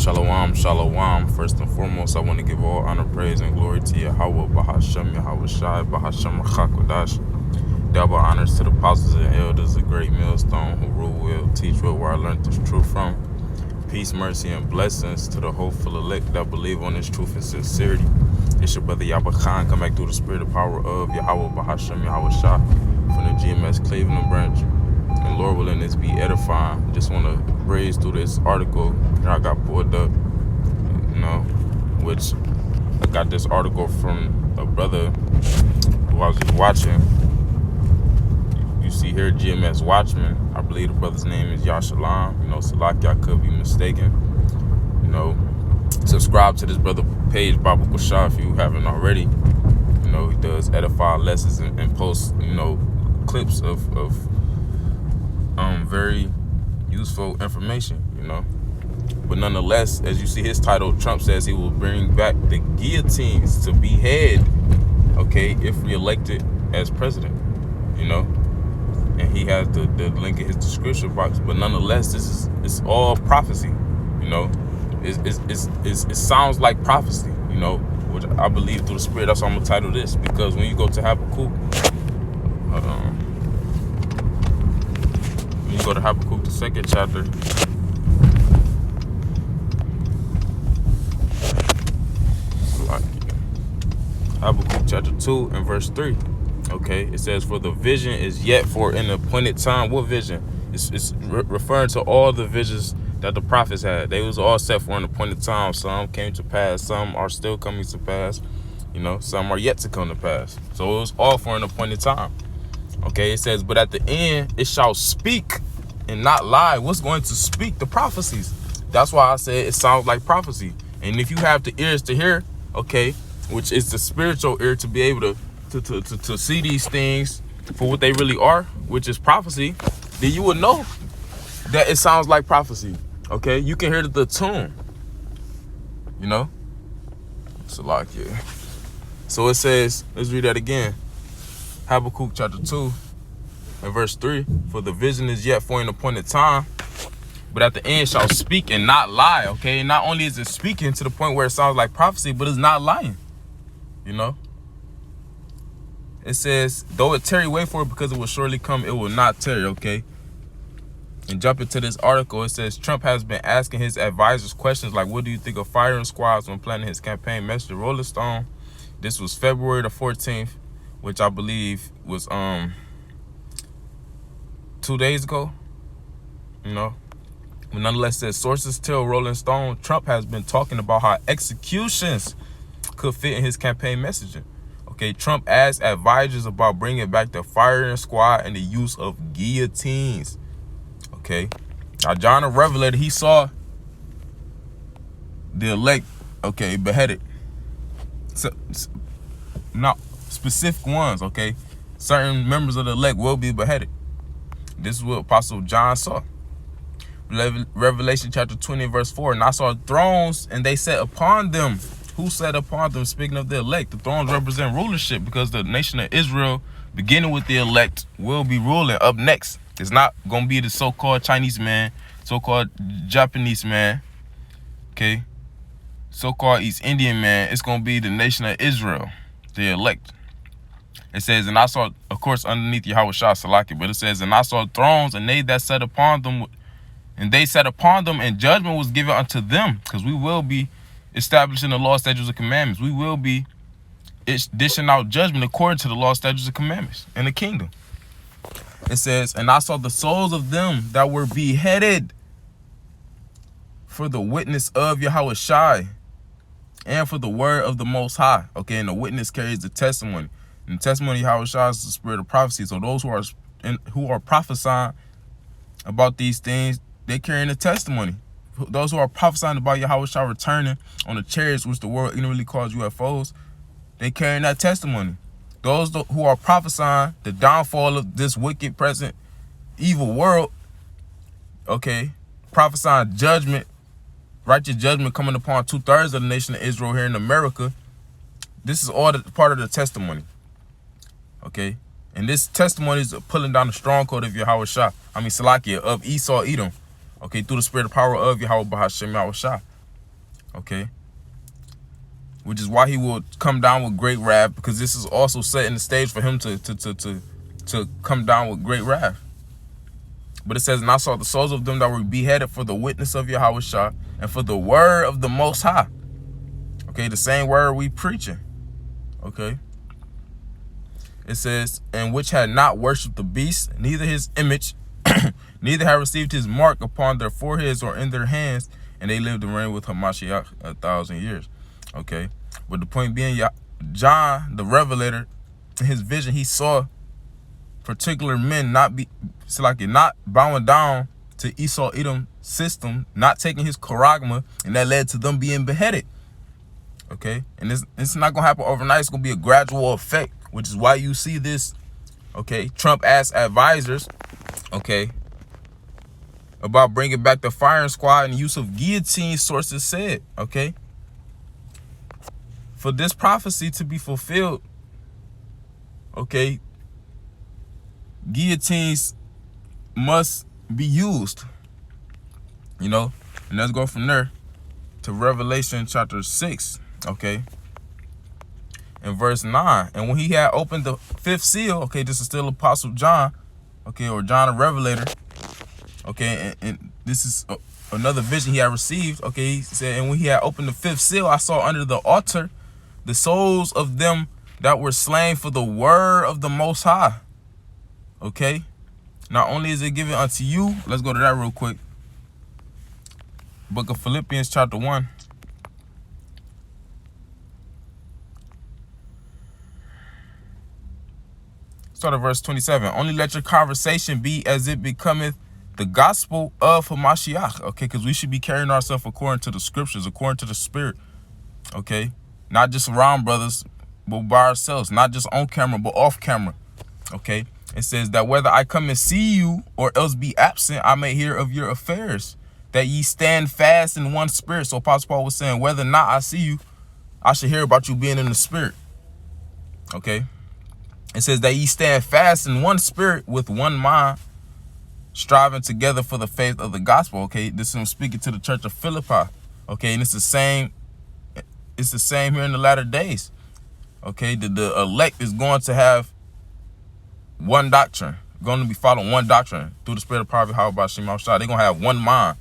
Shalom, shalom. First and foremost, I want to give all honor, praise, and glory to Yahweh, Bahashem, Yahweh Shai, Bahashem, Rachakodash. Double honors to the apostles and elders, a great millstone who rule well, teach well, where I learned this truth from. Peace, mercy, and blessings to the hopeful elect that believe on this truth and sincerity. It's your brother Yahweh Khan, come back through the spirit and power of Yahweh, Bahashem, Yahweh Shai, from the GMS Cleveland branch. And Lord willing, this be edifying. Just want to breeze through this article that I got pulled up, which I got this article from a brother who I was just watching. You see here, GMS Watchman. I believe the brother's name is Yashalam. Salaki, I could be mistaken. Subscribe to this brother page, Babu Kushah, if you haven't already. He does edify lessons and posts, clips of very useful information, But nonetheless, as you see his title, Trump says he will bring back the guillotines to behead, if reelected as president, And he has the link in his description box. But nonetheless, it's all prophecy, It sounds like prophecy, which I believe through the spirit. That's why I'm gonna title this, because when you go to Habakkuk, when you go to Habakkuk, the second chapter, Habakkuk chapter 2 and verse 3. It says, for the vision is yet for an appointed time. What vision? It's referring to all the visions that the prophets had. They was all set for an appointed time. Some came to pass. Some are still coming to pass. Some are yet to come to pass. So it was all for an appointed time. It says, but at the end, it shall speak and not lie. What's going to speak? The prophecies. That's why I said it sounds like prophecy. And if you have the ears to hear, which is the spiritual ear to be able to see these things for what they really are, which is prophecy, then you would know that it sounds like prophecy. You can hear the tune. It's a lot, yeah. So it says, let's read that again. Habakkuk chapter 2 and verse 3. For the vision is yet for an appointed time, but at the end shall speak and not lie. Not only is it speaking to the point where it sounds like prophecy, but it's not lying. It says, though it tarry, wait for it, because it will surely come, it will not tarry. And jump into this article, it says Trump has been asking his advisors questions like, what do you think of firing squads when planning his campaign message? Rolling Stone. This was February the 14th, which I believe was 2 days ago. But nonetheless, says sources tell Rolling Stone Trump has been talking about how executions could fit in his campaign messaging. Trump asked advisors about bringing back the firing squad and the use of guillotines. Now John the Revelator, he saw the elect, beheaded. So, not specific ones, certain members of the elect will be beheaded. This is what Apostle John saw. Revelation chapter 20 verse 4. And I saw thrones, and they sat upon them. Who sat upon them? Speaking of the elect, the thrones represent rulership, because the nation of Israel, beginning with the elect, will be ruling up next. It's not going to be the so-called Chinese man, so-called Japanese man, so-called East Indian man. It's going to be the nation of Israel, the elect. It says, and I saw, of course, underneath Yahweh Shah Salaki, but it says, and I saw thrones, and they that sat upon them, and they sat upon them, and judgment was given unto them, because we will be establishing the law, statutes, and commandments. We will be dishing out judgment according to the law, statutes, and commandments in the kingdom. It says, and I saw the souls of them that were beheaded for the witness of Yahweh Shai and for the word of the Most High. And the witness carries the testimony. And the testimony of Yahweh Shai is the spirit of prophecy. So those who are prophesying about these things, they carrying the testimony. Those who are prophesying about Yahweh Shai returning on the chariots, which the world ignorantly calls UFOs, they carrying that testimony. Those who are prophesying the downfall of this wicked, present, evil world, prophesying judgment, righteous judgment coming upon 2/3 of the nation of Israel here in America. This is all part of the testimony. And this testimony is pulling down the stronghold of Yahweh Shah. Salakia, of Esau Edom. Through the spirit of power of Yahweh Bahashem Yahweh Shah. Okay, which is why he will come down with great wrath, because this is also setting the stage for him to come down with great wrath. But it says, and I saw the souls of them that were beheaded for the witness of Yahushua and for the word of the Most High. Okay, the same word we preaching. Okay. It says, and which had not worshipped the beast, neither his image, neither had received his mark upon their foreheads or in their hands, and they lived and reigned with Hamashiach 1,000 years. Okay. But the point being, John, the revelator, in his vision, he saw particular men not bowing down to Esau Edom system, not taking his charagma, and that led to them being beheaded. Okay, and it's not gonna happen overnight. It's gonna be a gradual effect, which is why you see this. Okay, Trump asked advisors, okay, about bringing back the firing squad and use of guillotines. Sources said, okay, for this prophecy to be fulfilled, okay, guillotines must be used, you know. And let's go from there to Revelation chapter 6, okay, in verse 9. And when he had opened the fifth seal, okay, this is still Apostle John, okay, or John the Revelator, okay, and this is another vision he had received, okay. He said, and when he had opened the fifth seal, I saw under the altar the souls of them that were slain for the word of the Most High. Okay, not only is it given unto you, let's go to that real quick. Book of Philippians chapter 1. Start at verse 27. Only let your conversation be as it becometh the gospel of Hamashiach. Okay, because we should be carrying ourselves according to the scriptures, according to the spirit. Okay, not just around brothers, but by ourselves, not just on camera, but off camera. Okay. It says that whether I come and see you or else be absent, I may hear of your affairs, that ye stand fast in one spirit. So Apostle Paul was saying, whether or not I see you, I should hear about you being in the spirit. Okay. It says that ye stand fast in one spirit with one mind, striving together for the faith of the gospel. Okay. This is him speaking to the church of Philippi. Okay. And it's the same here in the latter days. Okay. The elect is going to have one doctrine, going to be following one doctrine through the spirit of prophet. How about Shema Shah? They're going to have one mind.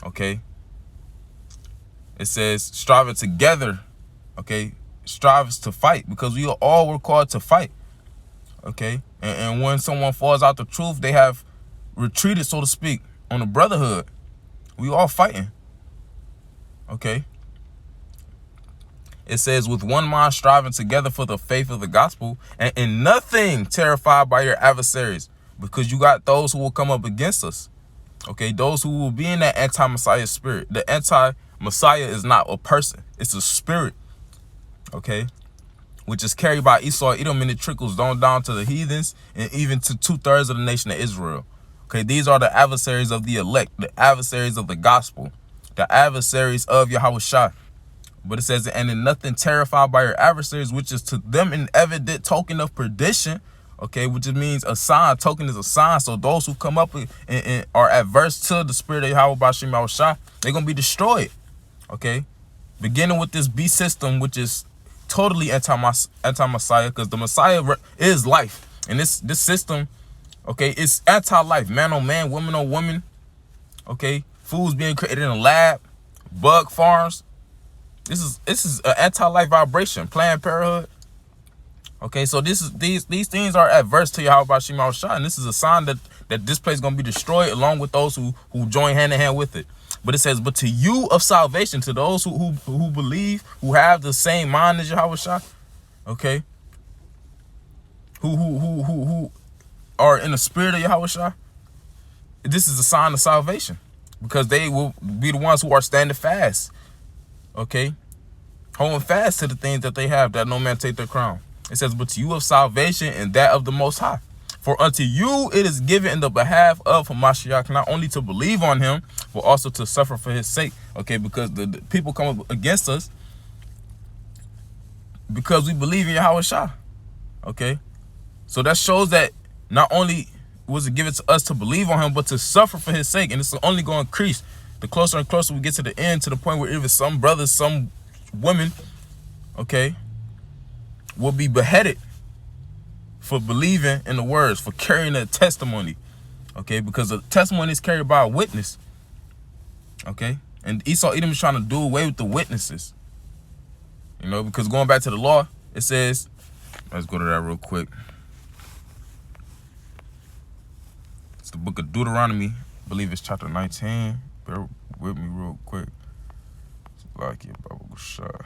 Okay. It says striving together. Okay. Strives to fight, because we all were called to fight. Okay. And when someone falls out the truth, they have retreated, so to speak, on the brotherhood. We all fighting. Okay. It says, with one mind striving together for the faith of the gospel, and in nothing terrified by your adversaries, because you got those who will come up against us. Okay, those who will be in that anti-Messiah spirit. The anti-Messiah is not a person, it's a spirit. Okay, which is carried by Esau Edom, and it trickles down to the heathens and even to 2/3 of the nation of Israel. Okay, these are the adversaries of the elect, the adversaries of the gospel, the adversaries of Yahushua. But it says, and in nothing terrified by your adversaries, which is to them an evident token of perdition. Okay, which means a sign. Token is a sign. So those who come up and are adverse to the spirit of Yahweh Bashim Yahushua, they're going to be destroyed. Okay, beginning with this beast system, which is totally anti-Messiah, because the Messiah is life. And this system, okay, it's anti-life. Man on man, woman on woman. Okay, foods being created in a lab, bug farms. This is an anti-life vibration, Planned Parenthood. Okay, so these things are adverse to Yahweh Bashim Yahushua, and this is a sign that this place is gonna be destroyed, along with those who join hand in hand with it. But it says, but to you of salvation, to those who believe, who have the same mind as Yahushua, okay, who are in the spirit of Yahushua, this is a sign of salvation, because they will be the ones who are standing fast. Okay, holding fast to the things that they have, that no man take their crown. It says, but to you of salvation and that of the Most High. For unto you it is given in the behalf of Hamashiach, not only to believe on him, but also to suffer for his sake. Okay, because the people come up against us because we believe in Yahushua. Okay, so that shows that not only was it given to us to believe on him, but to suffer for his sake. And it's only going to increase. the closer and closer we get to the end, to the point where even some brothers, some women, okay, will be beheaded for believing in the words, for carrying a testimony, okay, because the testimony is carried by a witness, okay, and Esau Edom is trying to do away with the witnesses, you know, because going back to the law, it says, let's go to that real quick. It's the book of Deuteronomy, I believe it's chapter 19. Bear with me real quick. Like it, Bible shot.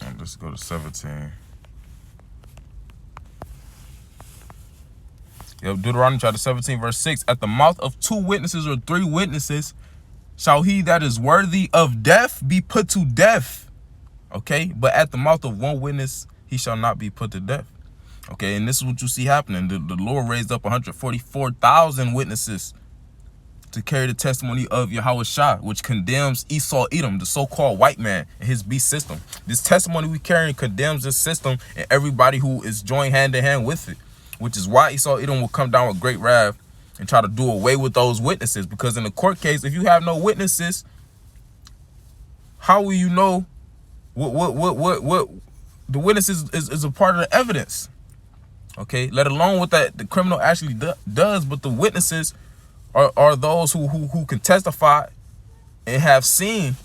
And let's go to 17. Yep, Deuteronomy chapter 17, verse 6. At the mouth of 2 witnesses or 3 witnesses shall he that is worthy of death be put to death. Okay, but at the mouth of 1 witness he shall not be put to death. Okay, and this is what you see happening. The Lord raised up 144,000 witnesses to carry the testimony of Yahweh Shah, which condemns Esau Edom, the so-called white man, and his beast system. This testimony we carry condemns this system and everybody who is joined hand in hand with it, which is why Esau Edom will come down with great wrath and try to do away with those witnesses. Because in the court case, if you have no witnesses, how will you know what the witnesses is a part of the evidence? Okay, let alone what that the criminal actually does, but the witnesses are those who can testify and have seen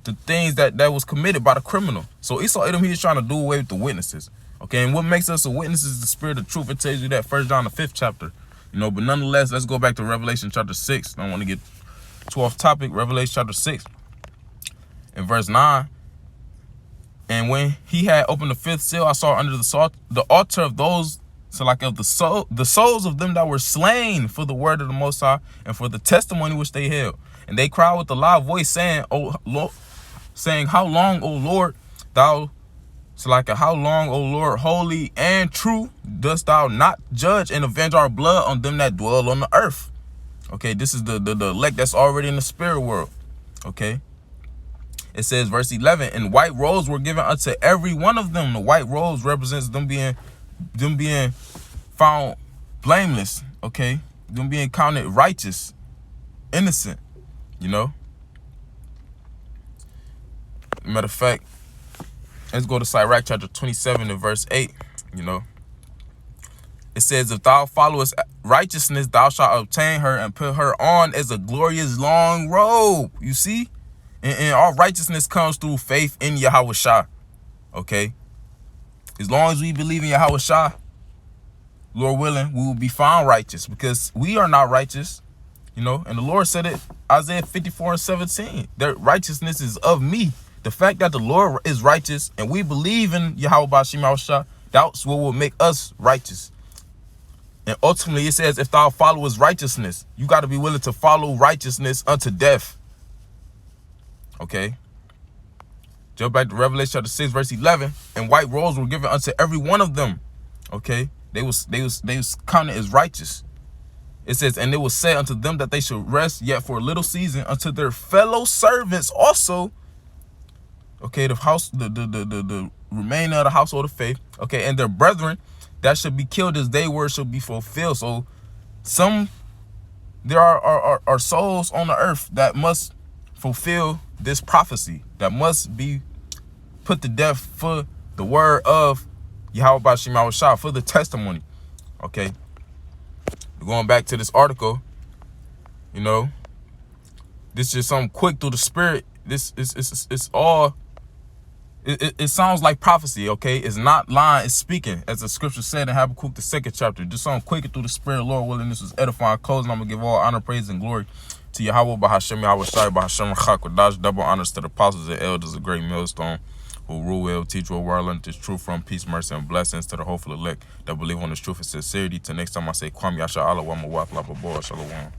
the things that was committed by the criminal. So Esau Edom, he is trying to do away with the witnesses. Okay, and what makes us a witness is the spirit of truth. It tells you that 1 John the 5th chapter. You know, but nonetheless, let's go back to Revelation chapter 6. I don't want to get too off topic. Revelation chapter 6 and verse 9. And when he had opened the 5th seal, I saw under the altar of those, so like of the souls of them that were slain for the word of the Most High and for the testimony which they held. And they cried with a loud voice, saying, "O Lord, saying, how long, O Lord, how long, O Lord, holy and true, dost thou not judge and avenge our blood on them that dwell on the earth?" Okay, this is the elect that's already in the spirit world. Okay. It says, verse 11, and white robes were given unto every one of them. The white robes represents them being found blameless, okay? Them being counted righteous, innocent, you know? Matter of fact, let's go to Sirach chapter 27 and verse 8, you know? It says, if thou followest righteousness, thou shalt obtain her and put her on as a glorious long robe. You see? And our righteousness comes through faith in Yahweh Shah. Okay? As long as we believe in Yahweh Shah, Lord willing, we will be found righteous, because we are not righteous. You know, and the Lord said it, Isaiah 54 and 17. Their righteousness is of me. The fact that the Lord is righteous and we believe in Yahweh Bashim Yahweh Shah, that's what will make us righteous. And ultimately it says, if thou followest righteousness, you got to be willing to follow righteousness unto death. Okay, jump back to Revelation chapter 6 verse 11, and white robes were given unto every one of them. Okay, they was counted as righteous. It says, and it was said unto them that they should rest yet for a little season unto their fellow servants also. Okay, the remainder of the household of faith. Okay, and their brethren that should be killed as they were shall be fulfilled. So there are souls on the earth that must fulfill this prophecy, that must be put to death for the word of Yahweh Bashim Yahweh Shah, for the testimony. Okay, going back to this article, you know, this is something quick through the spirit. This it's all it sounds like prophecy. Okay, it's not lying, it's speaking, as the scripture said in Habakkuk the 2nd chapter. Just something quick through the spirit. Lord willing, this was edifying. Closing, I'm gonna give all honor, praise, and glory to Yahweh Bahashem Yahweh Shai Bahashem Chak, double honors to the apostles and elders, a great millstone, who rule well, teach well, where I learned this truth from, peace, mercy, and blessings to the hopeful elect that believe on this truth and sincerity. Till next time I say, Kwam Yasha Allah wa Mawat La Shalom.